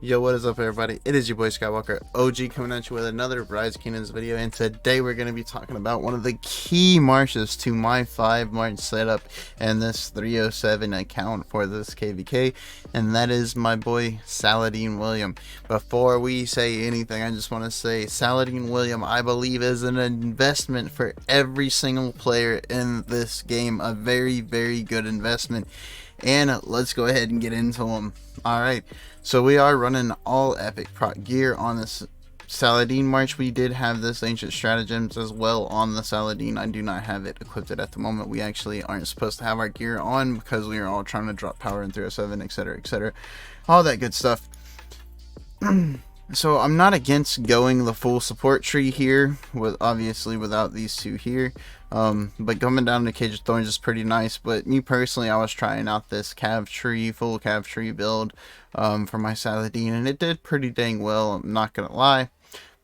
Yo, what is up, everybody? It is your boy Skywalker OG coming at you with another Rise of Kingdoms video, and today we're going to be talking about one of the key marches to my 5-march setup and this 307 account for this KVK, and that is my boy Saladin+William. Before we say anything, I just want to say Saladin+William, I believe, is an investment for every single player in this game. A very, very good investment. And let's go ahead and get into them. Alright, so we are running all epic proc gear on this Saladin march. We did have this ancient stratagems as well on the Saladin. I do not have it equipped at the moment. We actually aren't supposed to have our gear on because we are all trying to drop power in 307, etc, etc, all that good stuff. So I'm not against going the full support tree here, with obviously without these two here, but coming down to Cage of Thorns is pretty nice. But me personally, I was trying out this Cav tree, full Cav tree build for my Saladin, and it did pretty dang well, I'm not gonna lie.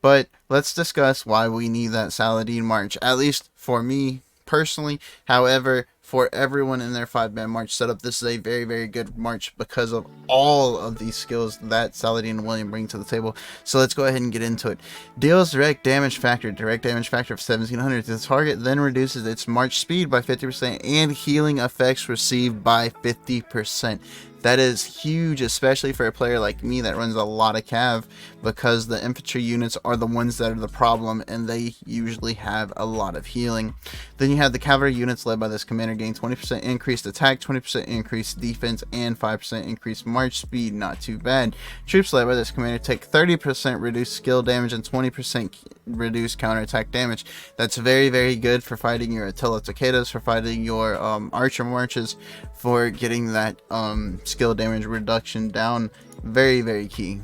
But let's discuss why we need that Saladin march, at least for me personally. However, for everyone in their 5-man march setup, this is a very, very good march because of all of these skills that Saladin+William bring to the table. So let's go ahead and get into it. Deals direct damage factor of 1700 to the target, then reduces its march speed by 50% and healing effects received by 50%. That is huge, especially for a player like me that runs a lot of Cav, because the infantry units are the ones that are the problem, and they usually have a lot of healing. Then you have the cavalry units led by this commander gain 20% increased attack, 20% increased defense, and 5% increased march speed. Not too bad. Troops led by this commander take 30% reduced skill damage and 20% reduced counterattack damage. That's very, very good for fighting your Attila Takedas, for fighting your archer marches, for getting that skill damage reduction down. Very, very key.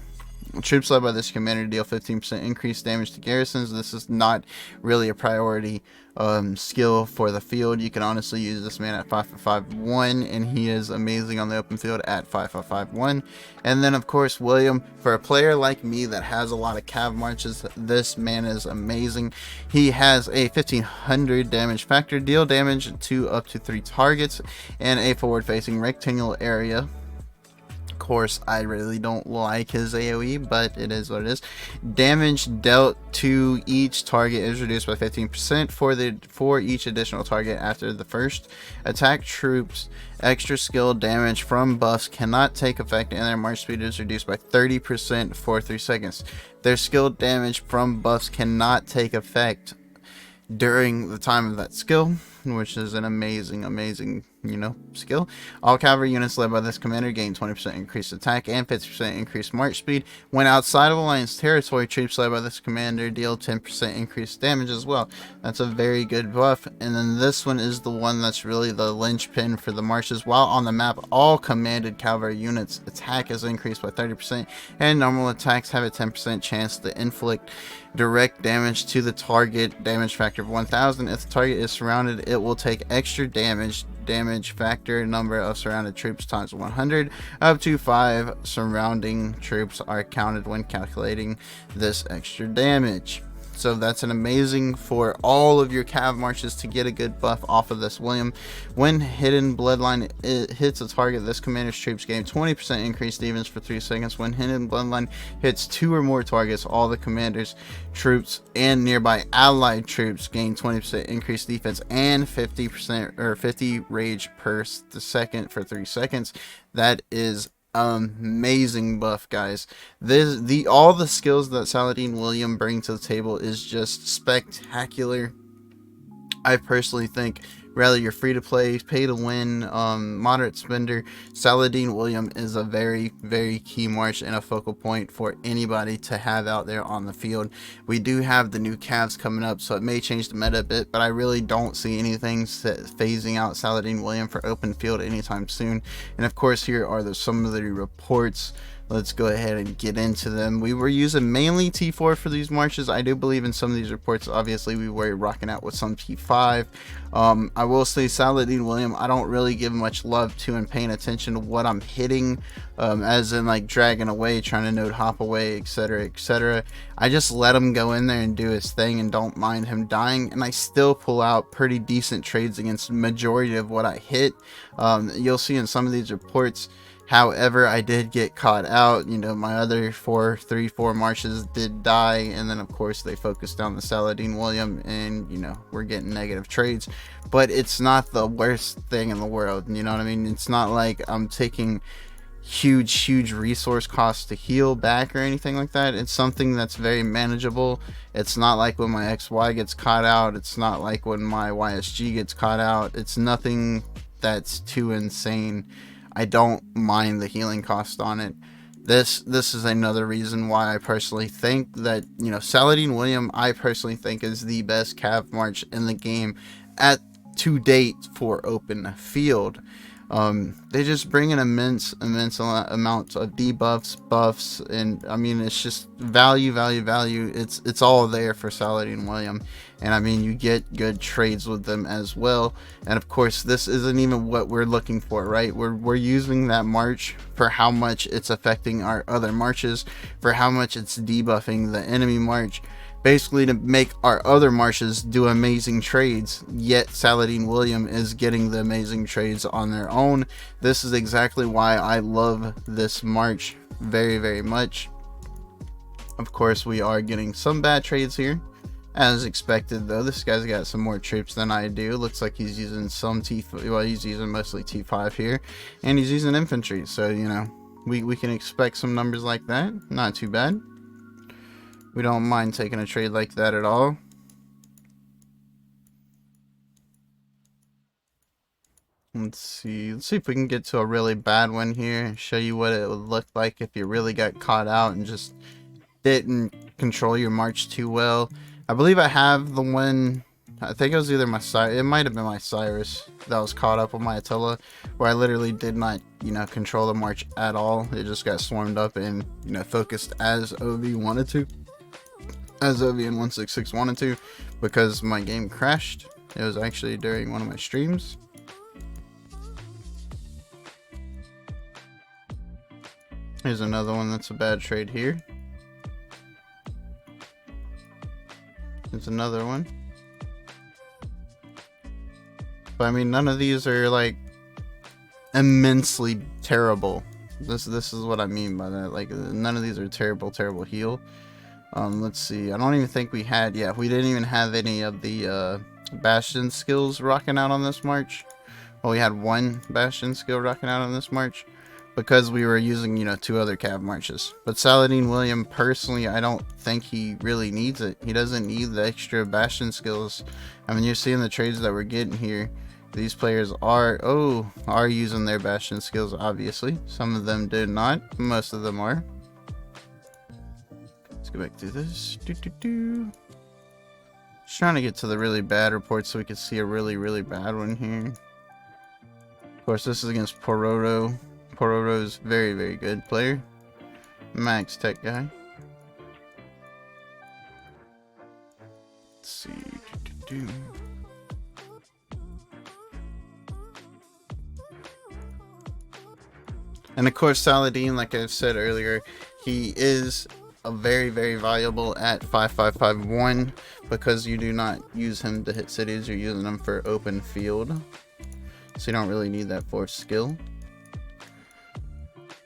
Troops led by this commander deal 15% increased damage to garrisons. This is not really a priority skill for the field. You can honestly use this man at 5.51, and he is amazing on the open field at 5.51. And then of course William, for a player like me that has a lot of Cav marches, this man is amazing. He has a 1500 damage factor, deal damage to up to 3 targets, and a forward facing rectangle area. Of course, I really don't like his AoE, but it is what it is. Damage dealt to each target is reduced by 15% for each additional target after the first attack. Troops extra skill damage from buffs cannot take effect, and their march speed is reduced by 30% for 3 seconds. Their skill damage from buffs cannot take effect during the time of that skill, which is an amazing skill. All cavalry units led by this commander gain 20% increased attack and 50% increased march speed. When outside of alliance territory, troops led by this commander deal 10% increased damage as well. That's a very good buff. And then this one is the one that's really the linchpin for the marches. While on the map, all commanded cavalry units attack is increased by 30%, and normal attacks have a 10% chance to inflict direct damage to the target, damage factor of 1000. If the target is surrounded, it will take extra damage factor number of surrounded troops times 100. Up to 5 surrounding troops are counted when calculating this extra damage. So that's an amazing for all of your Cav marches to get a good buff off of this William. When hidden bloodline hits a target, this commander's troops gain 20% increased defense for 3 seconds. When hidden bloodline hits 2 or more targets, all the commander's troops and nearby allied troops gain 20% increased defense and 50% or 50 rage per second for 3 seconds. That is amazing buff, guys. All the skills that Saladin+William bring to the table is just spectacular. I personally think, rather you're free to play, pay to win, moderate spender, Saladin+William is a very, very key march and a focal point for anybody to have out there on the field. We do have the new Cavs coming up, so it may change the meta a bit, but I really don't see anything phasing out Saladin+William for open field anytime soon. And of course, here are some of the reports. Let's go ahead and get into them. We were using mainly T4 for these marches. I do believe in some of these reports, obviously, we were rocking out with some T5. I will say Saladin+William, I don't really give much love to and paying attention to what I'm hitting, as in like dragging away, trying to node hop away, etc, etc. I just let him go in there and do his thing and don't mind him dying, and I still pull out pretty decent trades against the majority of what I hit. You'll see in some of these reports, However, I did get caught out. You know, my other 4 marches did die, and then of course they focused on the Saladin+William, and you know, we're getting negative trades. But it's not the worst thing in the world, you know what I mean? It's not like I'm taking huge resource costs to heal back or anything like that. It's something that's very manageable. It's not like when my XY gets caught out. It's not like when my YSG gets caught out. It's nothing that's too insane. I don't mind the healing cost on it. This is another reason why I personally think that, you know, Saladin+William, I personally think, is the best Cav March in the game at to date for open field. They just bring an immense amount of debuffs, buffs, and I mean, it's just value. It's all there for Saladin+William, and I mean, you get good trades with them as well. And of course, this isn't even what we're looking for, right? We're using that march for how much it's affecting our other marches, for how much it's debuffing the enemy march, basically to make our other marches do amazing trades, yet Saladin+William is getting the amazing trades on their own. This is exactly why I love this march very much. Of course, we are getting some bad trades here, as expected, though. This guy's got some more troops than I do. Looks like he's using some T5, well, he's using mostly T5 here, and he's using infantry, so, you know, we can expect some numbers like that. Not too bad. We don't mind taking a trade like that at all. Let's see if we can get to a really bad one here. Show you what it would look like if you really got caught out and just didn't control your march too well. I believe I have the one, I think it was either my Cyrus, it might have been my Cyrus that was caught up on my Attila, where I literally did not, you know, control the march at all. It just got swarmed up and, you know, focused as OV wanted to. As OV and 166 wanted to, because my game crashed. It was actually during one of my streams. Here's another one that's a bad trade here. There's another one. But I mean, none of these are like immensely terrible. This is what I mean by that. Like, none of these are terrible heal. Let's see, I don't even think we had, yeah, we didn't even have any of the Bastion skills rocking out on this march. Well, we had one Bastion skill rocking out on this march because we were using, you know, 2 other Cav marches. But Saladin+William, personally, I don't think he really needs it. He doesn't need the extra Bastion skills. I mean, you're seeing the trades that we're getting here. These players are using their Bastion skills, obviously. Some of them did not, most of them are. Let's go back through this. Just trying to get to the really bad reports so we can see a really bad one here. Of course, this is against Poroto. Poroto's very good player. Max tech guy. Let's see. And of course, Saladin, like I said earlier, he is a very valuable at 5551 because you do not use him to hit cities, you're using him for open field, so you don't really need that force skill.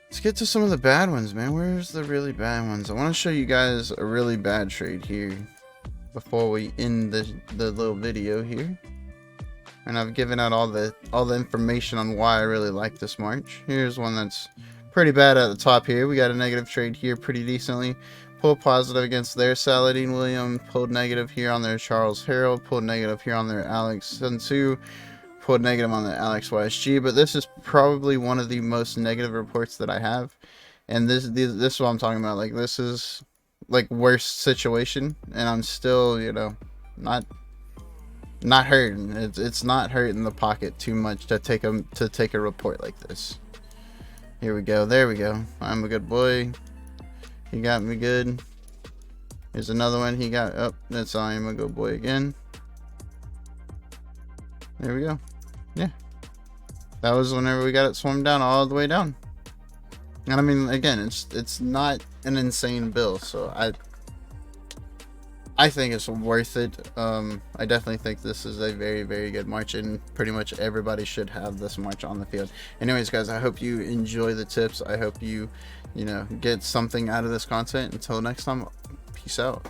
Let's get to some of the bad ones, man. Where's the really bad ones? I want to show you guys a really bad trade here before we end the little video here. And I've given out all the information on why I really like this march. Here's one that's pretty bad at the top here. We got a negative trade here pretty decently. Pulled positive against their Saladin+William. Pulled negative here on their Charles Harold. Pulled negative here on their Alex Sun-Tzu. Pulled negative on the Alex YSG. But this is probably one of the most negative reports that I have. And this is what I'm talking about. Like, this is like worst situation. And I'm still, you know, not hurting. It's not hurting the pocket too much to take a report like this. Here we go. There we go. I'm a good boy. He got me good. Here's another one. He got up. Oh, that's I am a good boy again. There we go. Yeah. That was whenever we got it swarmed down all the way down. And I mean, again, it's not an insane bill, so I think it's worth it. I definitely think this is a very, very good march, and pretty much everybody should have this march on the field. Anyways, guys, I hope you enjoy the tips. I hope you, get something out of this content. Until next time, peace out.